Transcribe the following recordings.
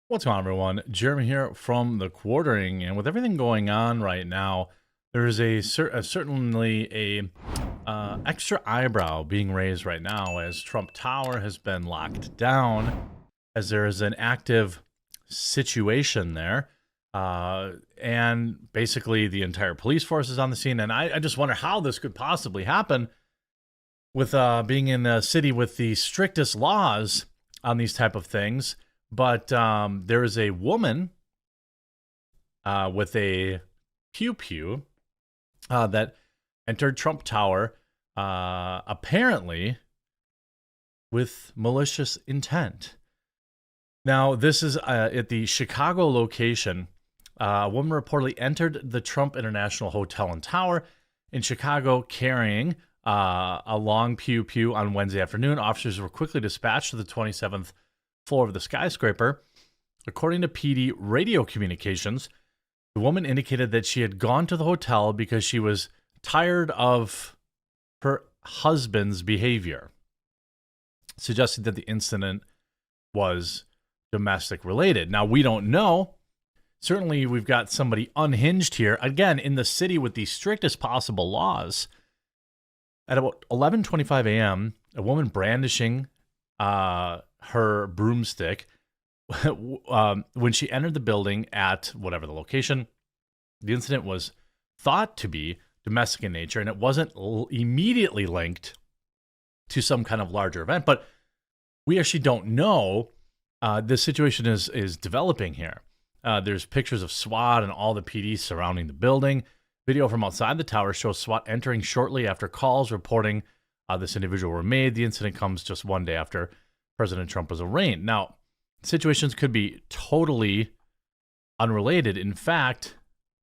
What's going on, everyone? Jeremy here from the Quartering, and with everything going on right now, there is certainly a extra eyebrow being raised right now as Trump Tower has been locked down, as there is an active situation there, and basically the entire police force is on the scene. And I just wonder how this could possibly happen with being in a city with the strictest laws on these type of things. But there is a woman with a pew pew that entered Trump Tower, apparently with malicious intent. Now, this is at the Chicago location. A woman reportedly entered the Trump International Hotel and Tower in Chicago carrying a long pew pew on Wednesday afternoon. Officers were quickly dispatched to the 27th floor of the skyscraper. According to PD radio communications, the woman indicated that she had gone to the hotel because she was tired of her husband's behavior, suggesting that the incident was domestic related. Now, we don't know. Certainly, we've got somebody unhinged here, again, in the city with the strictest possible laws. At about 11:25 a.m., a woman brandishing her broomstick when she entered the building at whatever the location. The incident was thought to be domestic in nature, and it wasn't immediately linked to some kind of larger event. But we actually don't know. This situation is developing here. There's pictures of SWAT and all the PD surrounding the building. Video from outside the tower shows SWAT entering shortly after calls reporting this individual were made. The incident comes just one day after President Trump was arraigned. Now, situations could be totally unrelated. In fact,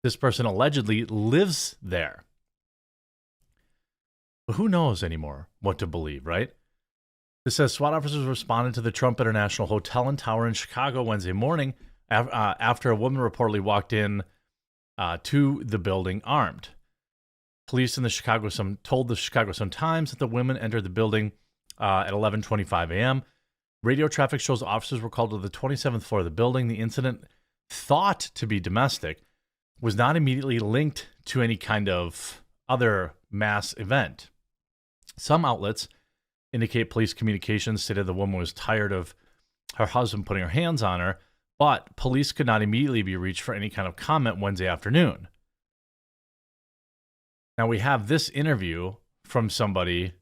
this person allegedly lives there. But who knows anymore what to believe, right? This says SWAT officers responded to the Trump International Hotel and Tower in Chicago Wednesday morning after a woman reportedly walked in to the building armed. Police in the told the Chicago Sun-Times that the women entered the building at 11:25 a.m. Radio traffic shows officers were called to the 27th floor of the building. The incident, thought to be domestic, was not immediately linked to any kind of other mass event. Some outlets indicate police communications stated the woman was tired of her husband putting her hands on her, but police could not immediately be reached for any kind of comment Wednesday afternoon. Now we have this interview from somebody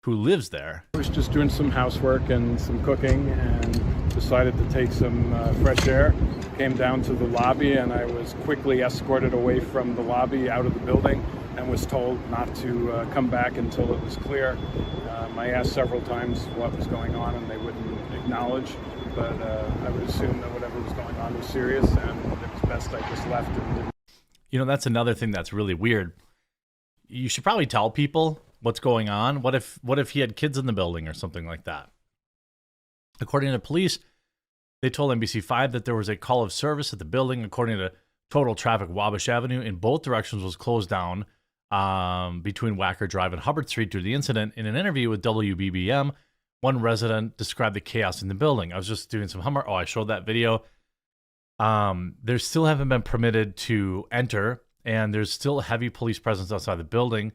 who lives there. I was just doing some housework and some cooking and decided to take some fresh air. Came down to the lobby and I was quickly escorted away from the lobby out of the building and was told not to come back until it was clear. I asked several times what was going on and they wouldn't acknowledge, but I would assume that whatever was going on was serious and it was best I just left. And you know, that's another thing that's really weird. You should probably tell people what's going on. What if he had kids in the building or something like that? According to police, they told NBC5 that there was a call of service at the building. According to Total Traffic, Wabash Avenue in both directions was closed down between Wacker Drive and Hubbard Street due to the incident. In an interview with WBBM, one resident described the chaos in the building. I was just doing some Hummer. Oh, I showed that video. They still haven't been permitted to enter, and there's still heavy police presence outside the building.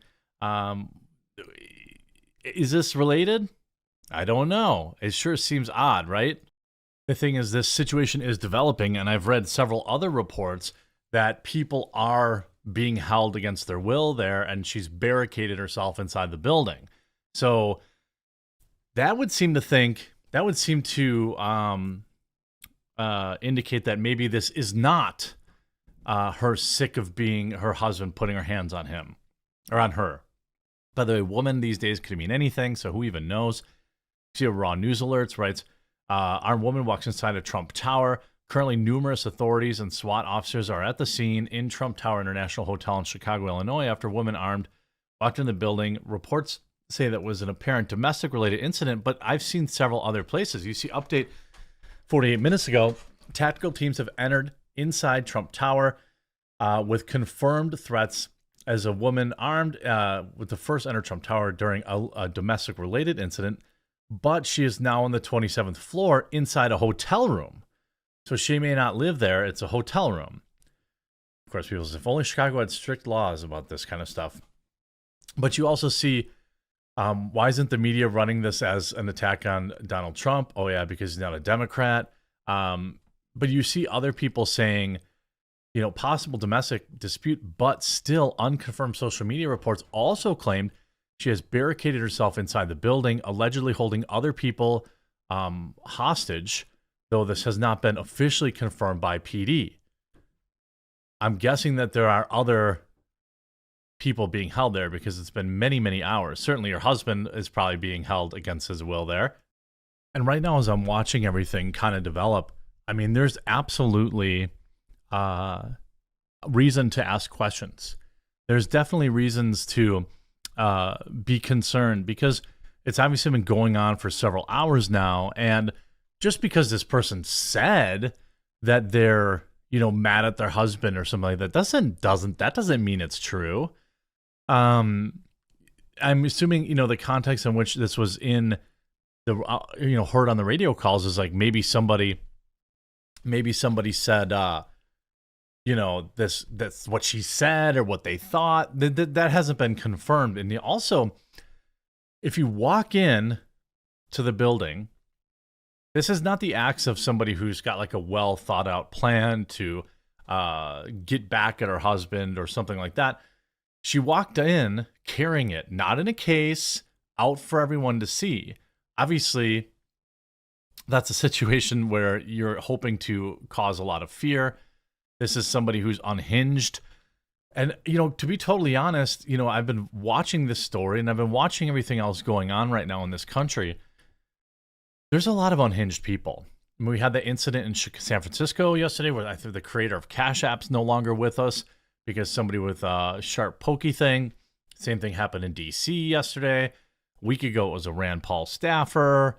Is this related? I don't know. It sure seems odd, right? The thing is, this situation is developing, and I've read several other reports that people are being held against their will there, and she's barricaded herself inside the building. So that would seem to indicate that maybe this is not her sick of being her husband putting her hands on him or on her. By the way, woman these days could mean anything, so who even knows? See a Raw News Alerts writes, armed woman walks inside a Trump Tower. Currently, numerous authorities and SWAT officers are at the scene in Trump Tower International Hotel in Chicago, Illinois, after a woman armed walked in the building. Reports say that was an apparent domestic-related incident, but I've seen several other places. You see, update 48 minutes ago, tactical teams have entered inside Trump Tower with confirmed threats as a woman armed with the first enter Trump Tower during a domestic-related incident, but she is now on the 27th floor inside a hotel room So she may not live there. It's a hotel room. Of course, people say, if only Chicago had strict laws about this kind of stuff. But you also see, why isn't the media running this as an attack on Donald Trump? Oh, yeah, because he's not a Democrat. But you see other people saying, possible domestic dispute, but still unconfirmed social media reports also claimed she has barricaded herself inside the building, allegedly holding other people hostage, though this has not been officially confirmed by PD. I'm guessing that there are other people being held there because it's been many, many hours. Certainly her husband is probably being held against his will there. And right now, as I'm watching everything kind of develop, I mean, there's absolutely reason to ask questions. There's definitely reasons to be concerned because it's obviously been going on for several hours now. And just because this person said that they're, mad at their husband or something like that, doesn't mean it's true. I'm assuming, the context in which this was in the, heard on the radio calls is like maybe somebody said, that's what she said or what they thought. That hasn't been confirmed. And also, if you walk in to the building, this is not the acts of somebody who's got like a well thought out plan to get back at her husband or something like that. She walked in carrying it, not in a case, out for everyone to see. Obviously, that's a situation where you're hoping to cause a lot of fear. This is somebody who's unhinged. And, to be totally honest, I've been watching this story and I've been watching everything else going on right now in this country. There's a lot of unhinged people. I mean, we had the incident in San Francisco yesterday where I think the creator of Cash App's no longer with us because somebody with a sharp pokey thing. Same thing happened in DC yesterday. A week ago, it was a Rand Paul staffer.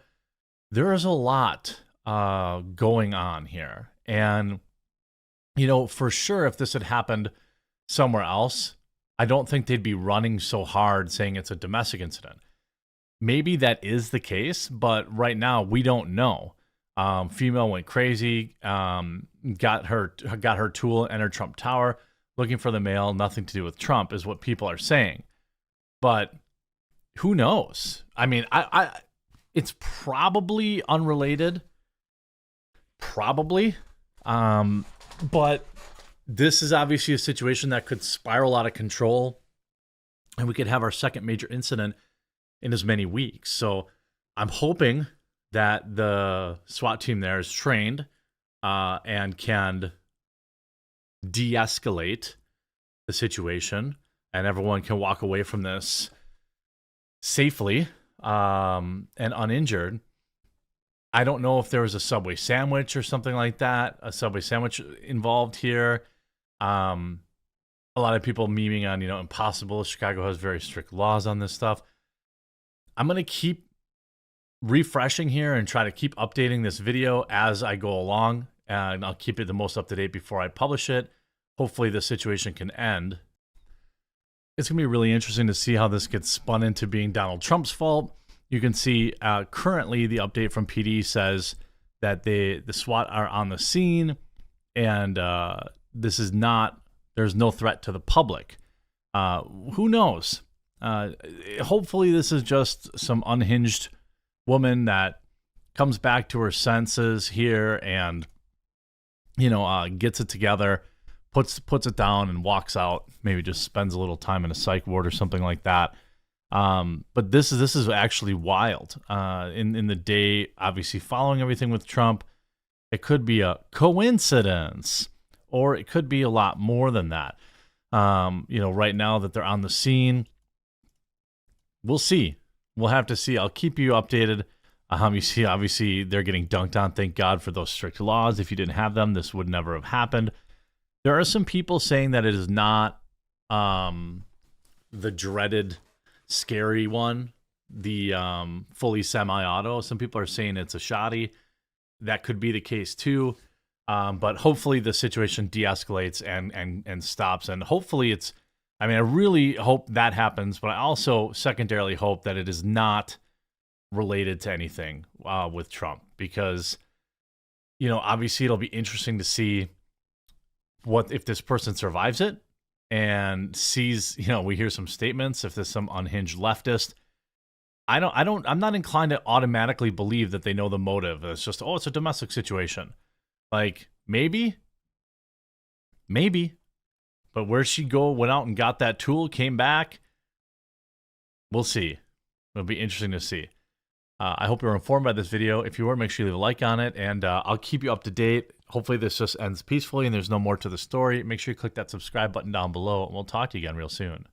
There is a lot going on here. And, for sure, if this had happened somewhere else, I don't think they'd be running so hard saying it's a domestic incident. Maybe that is the case, but right now we don't know. Female went crazy, got her tool, entered Trump Tower, looking for the mail. Nothing to do with Trump is what people are saying, but who knows? I mean, it's probably unrelated, but this is obviously a situation that could spiral out of control, and we could have our second major incident in as many weeks. So I'm hoping that the SWAT team there is trained and can de-escalate the situation and everyone can walk away from this safely and uninjured. I don't know if there was a Subway sandwich or something like that, a Subway sandwich involved here. A lot of people memeing on, impossible. Chicago has very strict laws on this stuff. I'm going to keep refreshing here and try to keep updating this video as I go along, and I'll keep it the most up to date before I publish it. Hopefully the situation can end. It's going to be really interesting to see how this gets spun into being Donald Trump's fault. You can see currently the update from PD says that the SWAT are on the scene and there's no threat to the public. Who knows? Hopefully this is just some unhinged woman that comes back to her senses here and, gets it together, puts it down and walks out, maybe just spends a little time in a psych ward or something like that. But this is actually wild. In the day, obviously following everything with Trump, it could be a coincidence or it could be a lot more than that. Right now that they're on the scene, we'll see. We'll have to see. I'll keep you updated. You see, obviously, they're getting dunked on. Thank God for those strict laws. If you didn't have them, this would never have happened. There are some people saying that it is not the dreaded, scary one, the fully semi-auto. Some people are saying it's a shoddy. That could be the case, too. But hopefully the situation de-escalates and stops. And hopefully I really hope that happens, but I also secondarily hope that it is not related to anything with Trump, because, obviously it'll be interesting to see what if this person survives it and sees, we hear some statements, if there's some unhinged leftist. I'm not inclined to automatically believe that they know the motive. It's just, it's a domestic situation. Like, maybe, but where'd she go? Went out and got that tool, came back. We'll see. It'll be interesting to see. I hope you're informed by this video. If you were, make sure you leave a like on it, and I'll keep you up to date. Hopefully this just ends peacefully and there's no more to the story. Make sure you click that subscribe button down below, and we'll talk to you again real soon.